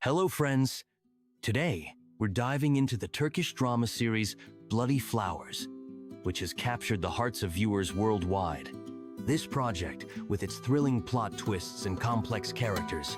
Hello friends! Today, we're diving into the Turkish drama series Bloody Flowers, which has captured the hearts of viewers worldwide. This project, with its thrilling plot twists and complex characters,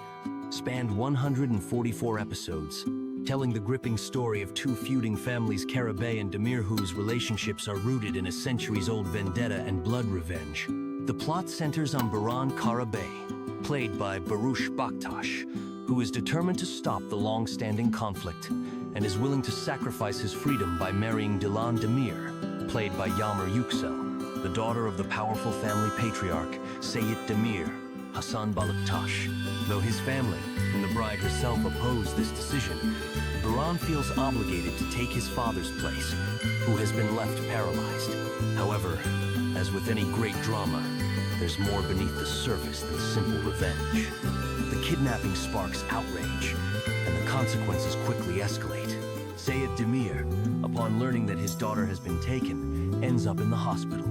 spanned 144 episodes, telling the gripping story of two feuding families, Karabey and Demir, whose relationships are rooted in a centuries-old vendetta and blood revenge. The plot centers on Baran Karabey, played by Barıs Baktas, who is determined to stop the long-standing conflict and is willing to sacrifice his freedom by marrying Dilan Demir, played by Yagmur Yuksel, the daughter of the powerful family patriarch Seyit Demir, Hasan Baktas. Though his family and the bride herself oppose this decision, Baran feels obligated to take his father's place, who has been left paralyzed. However, as with any great drama, there's more beneath the surface than simple revenge. The kidnapping sparks outrage, and the consequences quickly escalate. Seyit Demir, upon learning that his daughter has been taken, ends up in the hospital.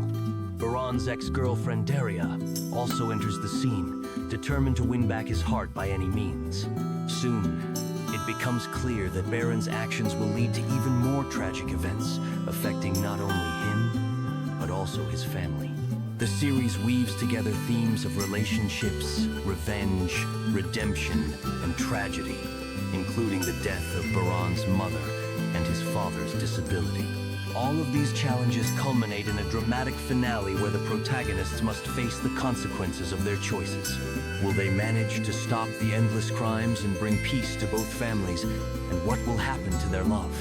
Baran's ex-girlfriend Daria also enters the scene, determined to win back his heart by any means. Soon, it becomes clear that Baran's actions will lead to even more tragic events, affecting not only him, but also his family. The series weaves together themes of relationships, revenge, redemption, and tragedy, including the death of Baran's mother and his father's disability. All of these challenges culminate in a dramatic finale where the protagonists must face the consequences of their choices. Will they manage to stop the endless crimes and bring peace to both families? And what will happen to their love?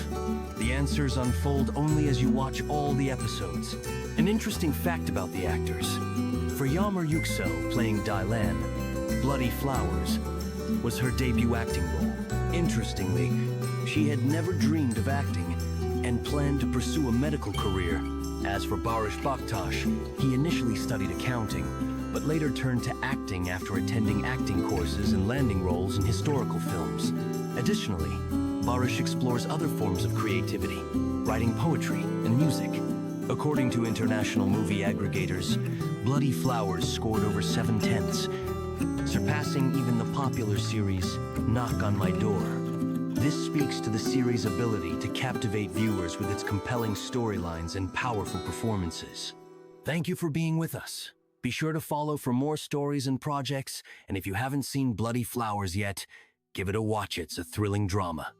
The answers unfold only as you watch all the episodes. An interesting fact about the actors: for Yagmur Yuksel playing Dilan, Bloody Flowers was her debut acting role. Interestingly, she had never dreamed of acting and planned to pursue a medical career. As for Barıs Baktas, he initially studied accounting, but later turned to acting after attending acting courses and landing roles in historical films. Additionally, Barış explores other forms of creativity, writing poetry and music. According to international movie aggregators, Bloody Flowers scored over 7/10, surpassing even the popular series Knock on My Door. This speaks to the series' ability to captivate viewers with its compelling storylines and powerful performances. Thank you for being with us. Be sure to follow for more stories and projects, and if you haven't seen Bloody Flowers yet, give it a watch. It's a thrilling drama.